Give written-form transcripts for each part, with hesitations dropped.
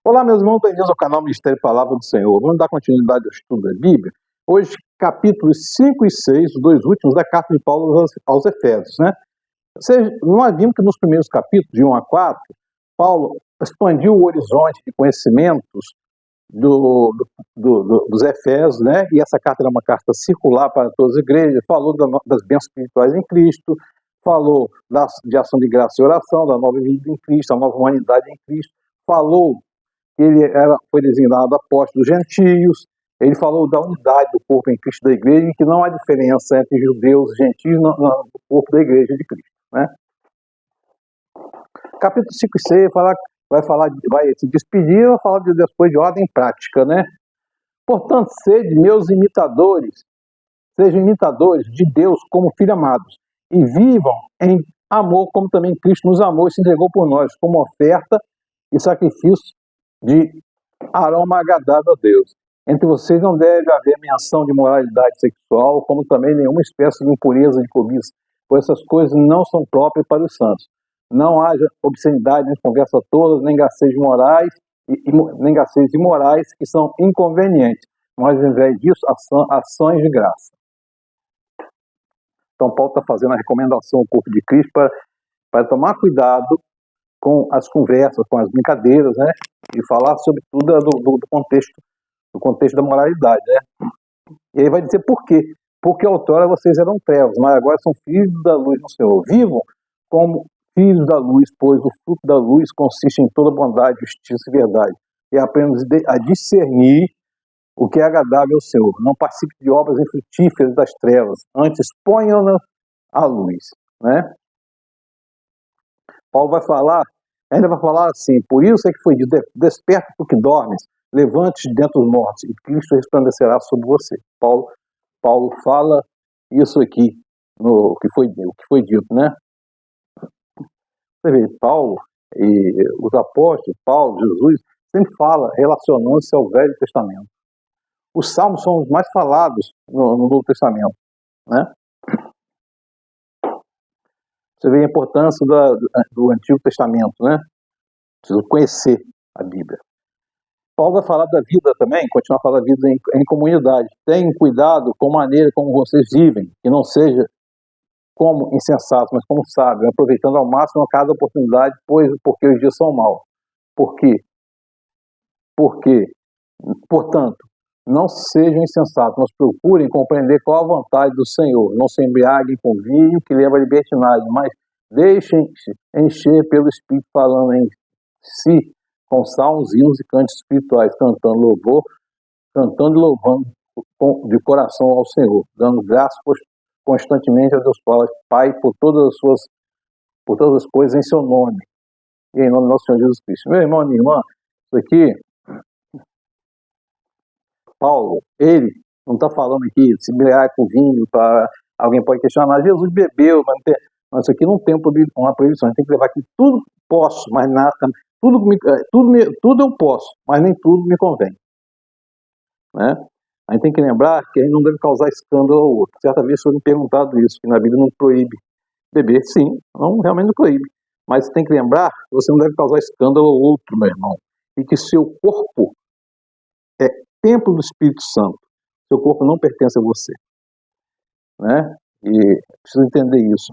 Olá, meus irmãos, bem-vindos ao canal Ministério Palavra do Senhor. Vamos dar continuidade ao estudo da Bíblia. Hoje, capítulos 5 e 6, os dois últimos da carta de Paulo aos Efésios, né? Nós vimos que nos primeiros capítulos, de 1 a 4, Paulo expandiu o horizonte de conhecimentos dos Efésios, né? E essa carta era uma carta circular para todas as igrejas, falou das bênçãos espirituais em Cristo, falou de ação de graça e oração, da nova vida em Cristo, da nova humanidade em Cristo, falou que ele foi designado apóstolo dos gentios, ele falou da unidade do corpo em Cristo da igreja, e que não há diferença entre judeus e gentios no corpo da igreja de Cristo, né? Capítulo 5 e 6 vai se despedir, vai falar depois de ordem prática, né? Portanto, sejam meus imitadores, sejam imitadores de Deus como filhos amados, e vivam em amor como também Cristo nos amou e se entregou por nós, como oferta e sacrifício de aroma agradável a Deus. Entre vocês não deve haver menção de moralidade sexual, como também nenhuma espécie de impureza de cobiça, pois essas coisas não são próprias para os santos. Não haja obscenidade, nem conversa tolas, nem gracejos imorais que são inconvenientes, mas ao invés disso, ações de graça. Então Paulo está fazendo a recomendação ao corpo de Cristo para tomar cuidado com as conversas, com as brincadeiras, né? E falar sobretudo do contexto da moralidade, né? E aí vai dizer por quê? Porque outrora vocês eram trevas, mas agora são filhos da luz no Senhor. Vivam como filhos da luz, pois o fruto da luz consiste em toda bondade, justiça e verdade. E aprendam a discernir o que é agradável ao Senhor. Não participe de obras infrutíferas das trevas, antes ponham-na à luz, né? Paulo ainda vai falar assim: por isso é que foi dito, desperta do que dormes, levante-te de dentro dos mortos, e Cristo resplandecerá sobre você. Paulo fala isso aqui, o que foi dito, né? Você vê, Paulo e os apóstolos, Paulo, Jesus, sempre fala relacionando-se ao Velho Testamento. Os salmos são os mais falados no Novo Testamento, né? Você vê a importância do Antigo Testamento, né? Preciso conhecer a Bíblia. Paulo vai falar da vida também, continuar a falar da vida em comunidade. Tenham cuidado com a maneira como vocês vivem, que não seja como insensatos, mas como sábios, aproveitando ao máximo a cada oportunidade, porque os dias são maus. Por quê? Portanto, não sejam insensatos, mas procurem compreender qual a vontade do Senhor. Não se embriaguem com vinho que leva à libertinagem, mas deixem-se encher pelo Espírito, falando em si, com salmos, hinos e cantos espirituais, cantando e louvando de coração ao Senhor, dando graças constantemente a Deus Pai por todas as coisas em seu nome, e em nome do nosso Senhor Jesus Cristo. Meu irmão e minha irmã, isso aqui, Paulo, ele não está falando aqui de se embriagar com vinho, para alguém pode questionar, Jesus bebeu, mas isso aqui não tem uma proibição, a gente tem que levar aqui tudo posso, mas nada, tudo eu posso, mas nem tudo me convém, né? A gente tem que lembrar que a gente não deve causar escândalo ao outro. Certa vez foi me perguntado isso, que na Bíblia não proíbe beber. Sim, realmente não proíbe, mas você tem que lembrar que você não deve causar escândalo ao outro, meu irmão, e que seu corpo é templo do Espírito Santo. Seu corpo não pertence a você, né? E precisa entender isso.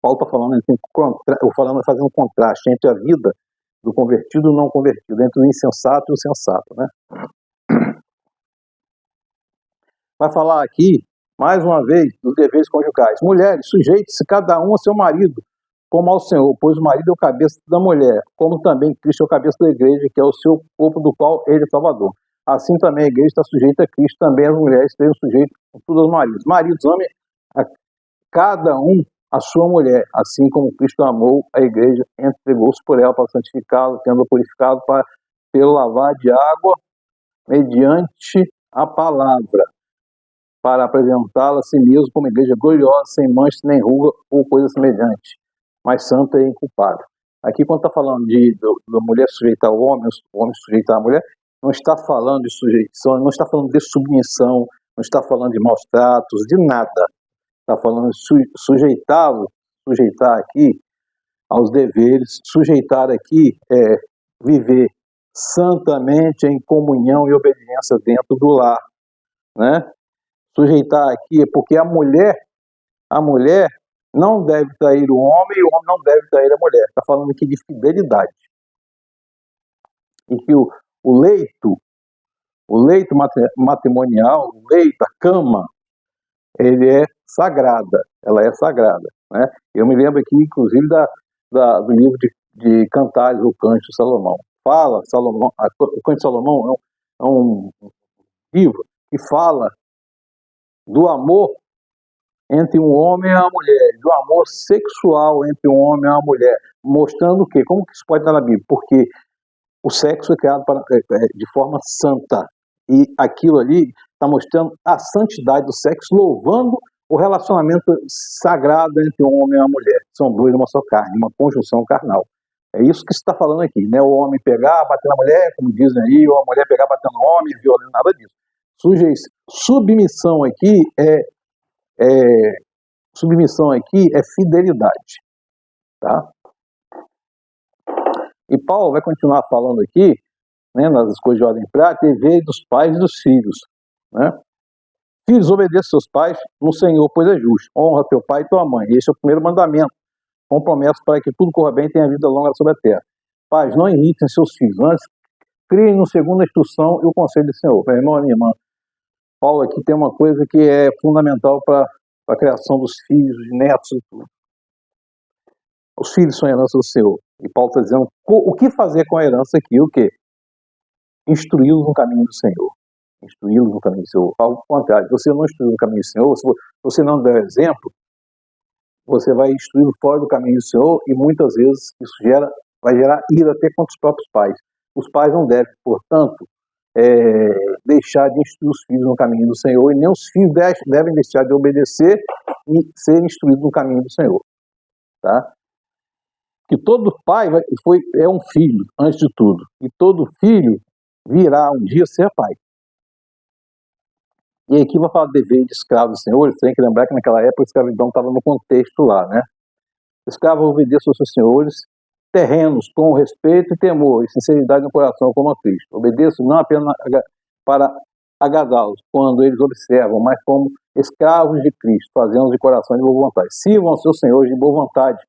Paulo está fazendo um contraste entre a vida do convertido e do não convertido, entre o insensato e o sensato, né? Vai falar aqui, mais uma vez, dos deveres conjugais. Mulheres, sujeite-se cada um ao seu marido, como ao Senhor, pois o marido é o cabeça da mulher, como também Cristo é o cabeça da igreja, que é o seu corpo, do qual ele é Salvador. Assim também a igreja está sujeita a Cristo, também as mulheres estejam sujeitas a tudo aos maridos. Maridos, amem a cada um a sua mulher, assim como Cristo amou a igreja, entregou-se por ela para santificá-la, tendo purificado pelo lavar de água, mediante a palavra, para apresentá-la a si mesmo como igreja gloriosa, sem mancha, nem ruga ou coisa semelhante, mas santa e inculpável. Aqui, quando está falando da mulher sujeitar ao homem, o homem sujeitar a mulher, não está falando de sujeição, não está falando de submissão, não está falando de maus tratos, de nada. Está falando de sujeitar aqui aos deveres, sujeitar aqui viver santamente em comunhão e obediência dentro do lar, né? Sujeitar aqui é porque a mulher não deve trair o homem e o homem não deve trair a mulher. Está falando aqui de fidelidade. E que o leito matrimonial, o leito, a cama, ele é sagrada, ela é sagrada, né? Eu me lembro aqui, inclusive, do livro de Cantares, o Cântico de Salomão. Fala, Salomão, o Cântico de Salomão é um livro que fala do amor entre um homem e uma mulher, do amor sexual entre um homem e uma mulher, mostrando o quê? Como que isso pode estar na Bíblia? Porque o sexo é criado de forma santa, e aquilo ali está mostrando a santidade do sexo, louvando o relacionamento sagrado entre um homem e uma mulher. São dois numa só carne, uma conjunção carnal. É isso que se está falando aqui, né? O homem pegar, bater na mulher, como dizem aí, ou a mulher pegar, bater no homem, violando, nada disso. Submissão aqui é fidelidade, tá? E Paulo vai continuar falando aqui, né, nas coisas de ordem prática, dever dos pais e dos filhos, né? Filhos, obedeçam seus pais no Senhor, pois é justo. Honra teu pai e tua mãe. Esse é o primeiro mandamento, com promessa para que tudo corra bem e tenha vida longa sobre a terra. Pais, não irritem seus filhos, antes criem no segundo a instrução e o conselho do Senhor. Meu irmão e minha irmã, Paulo aqui tem uma coisa que é fundamental para a criação dos filhos, de netos e tudo. Os filhos são a herança do Senhor. E Paulo está dizendo o que fazer com a herança aqui, o quê? Instruí-los no caminho do Senhor. Instruí-los no caminho do Senhor. Ao contrário, você não instruir no caminho do Senhor, se você não der exemplo, você vai instruí-lo fora do caminho do Senhor e muitas vezes isso vai gerar ira até contra os próprios pais. Os pais não devem, portanto, deixar de instruir os filhos no caminho do Senhor, e nem os filhos devem deixar de obedecer e ser instruídos no caminho do Senhor. Tá? Que todo pai é um filho, antes de tudo. E todo filho virá um dia ser pai. E aqui vou falar de dever de escravo do Senhor. Você tem que lembrar que naquela época a escravidão estava no contexto lá, né? Escravos obedeçam aos seus senhores terrenos com respeito e temor e sinceridade no coração, como a Cristo. Obedeçam não apenas para agradá-los quando eles observam, mas como escravos de Cristo, fazendo de coração de boa vontade. Sirvam aos seus senhores de boa vontade,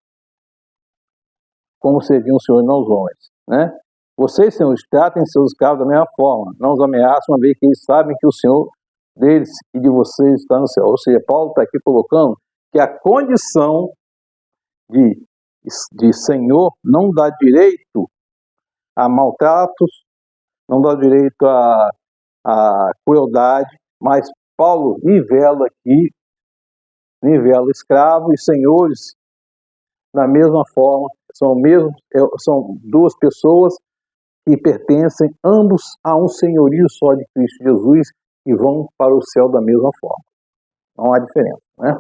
como serviam o Senhor e não os homens, né? Vocês, senhores, tratem seus escravos da mesma forma, não os ameaçem, uma vez que eles sabem que o Senhor deles e de vocês está no céu. Ou seja, Paulo está aqui colocando que a condição de senhor não dá direito a maltratos, não dá direito a crueldade, mas Paulo nivela escravos e senhores da mesma forma, são duas pessoas que pertencem ambos a um senhorio só de Cristo Jesus e vão para o céu da mesma forma. Não há diferença, né?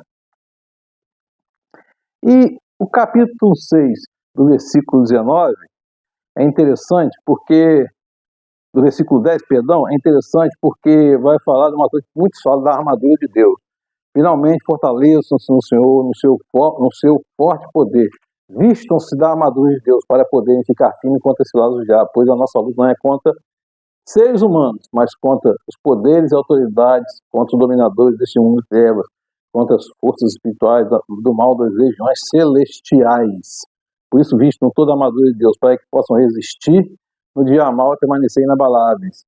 E o capítulo 6, do versículo 19, é interessante porque, do versículo 10, perdão, é interessante porque vai falar de uma coisa que muitos falam, da armadura de Deus. Finalmente, fortaleçam-se no Senhor, no seu forte poder. Vistam-se da armadura de Deus para poderem ficar firmes contra esse lado do diabo, pois a nossa luta não é contra seres humanos, mas contra os poderes e autoridades, contra os dominadores deste mundo de trevas, contra as forças espirituais do mal das regiões celestiais. Por isso, vistam toda a armadura de Deus, para que possam resistir no dia mal e permanecer inabaláveis.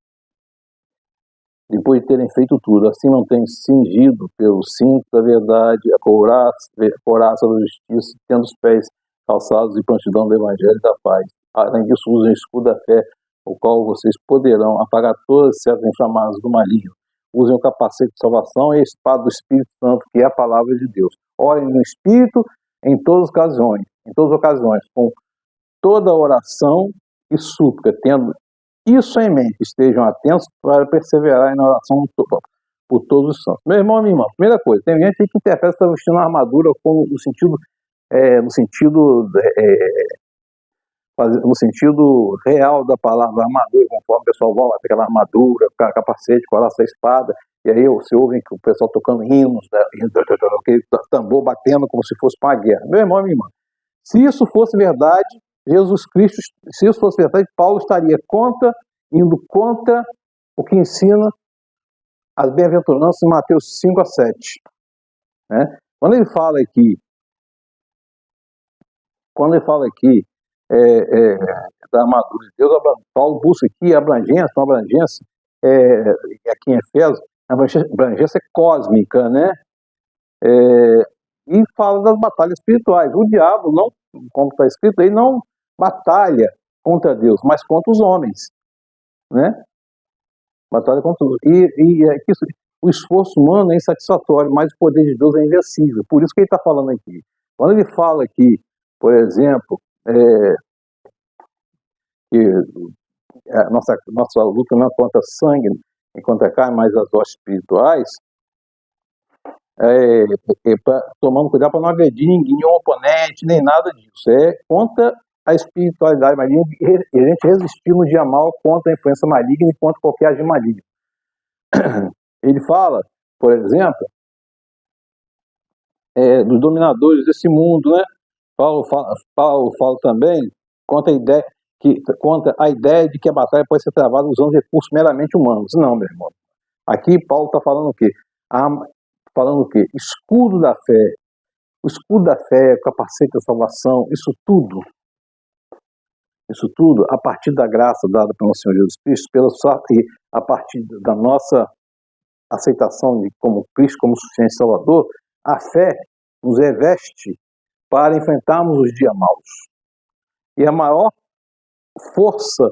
Depois de terem feito tudo, assim mantenham-se cingido pelo cinto da verdade, a couraça da justiça, tendo os pés calçados de prontidão do evangelho da paz. Além disso, usem o escudo da fé, o qual vocês poderão apagar todas as setas inflamadas do maligno. Usem o capacete de salvação e a espada do Espírito Santo, que é a palavra de Deus. Orem no Espírito em todas as ocasiões, com toda oração e súplica, tendo isso em mente. Estejam atentos para perseverar na oração por todos os santos. Meu irmão e minha irmã, primeira coisa, tem gente que interpreta que está vestindo a armadura no sentido real da palavra armadura, conforme o pessoal vai ter aquela armadura, capacete, coração, espada, e aí você ouve o pessoal tocando hinos, aquele tambor batendo como se fosse para uma guerra. Meu irmão e minha irmã, se isso fosse verdade, Jesus Cristo, se isso fosse verdade, Paulo estaria indo contra o que ensina as bem-aventuranças em Mateus 5 a 7. Né? Quando ele fala aqui da armadura de Deus, Paulo busca aqui a abrangência, uma abrangência, aqui em Efésios, a abrangência cósmica, né? E fala das batalhas espirituais. O diabo, não, como está escrito aí, não batalha contra Deus, mas contra os homens, né? Batalha contra os o esforço humano é insatisfatório, mas o poder de Deus é invencível. Por isso que ele está falando aqui. Quando ele fala aqui, por exemplo, que a nossa luta não é contra sangue, é contra carne, mas as hostes espirituais, tomando cuidado para não agredir ninguém, nenhum oponente, nem nada disso. É contra a espiritualidade maligna e a gente resistir no dia mal contra a influência maligna e contra qualquer agir maligno. Ele fala, por exemplo, dos dominadores desse mundo, né? Paulo fala também contra a ideia de que a batalha pode ser travada usando recursos meramente humanos. Não, meu irmão. Aqui Paulo está falando o quê? Falando o quê? Escudo da fé. O escudo da fé, capacete da salvação, isso tudo, a partir da graça dada pelo Senhor Jesus Cristo, a partir da nossa aceitação de como Cristo como suficiente Salvador, a fé nos reveste para enfrentarmos os dias maus. E a maior força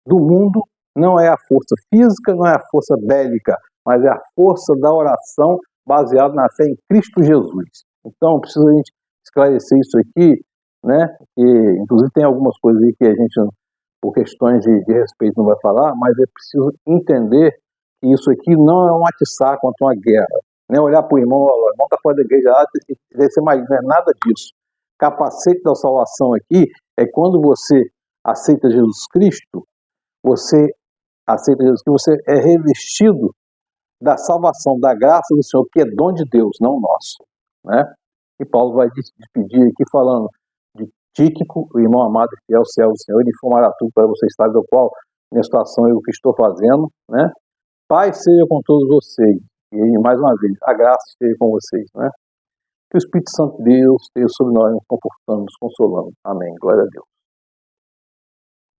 do mundo não é a força física, não é a força bélica, mas é a força da oração baseada na fé em Cristo Jesus. Então, precisa a gente esclarecer isso aqui, né? E, inclusive tem algumas coisas aí que a gente, por questões de respeito, não vai falar, mas é preciso entender que isso aqui não é um atiçar contra uma guerra. Não é olhar para o irmão, o irmão está fora da igreja, deve ser mais, não é nada disso. Capacete da salvação aqui é quando você aceita Jesus Cristo, você é revestido da salvação, da graça do Senhor, que é dom de Deus, não nosso, né? E Paulo vai despedir aqui falando de Tíquico, o irmão amado e fiel servo do Senhor, ele informará tudo para vocês, sabe do qual, minha situação e o que estou fazendo, né? Paz seja com todos vocês, e mais uma vez, a graça esteja com vocês, né? Que o Espírito Santo de Deus esteja sobre nós, nos confortando, nos consolando. Amém. Glória a Deus.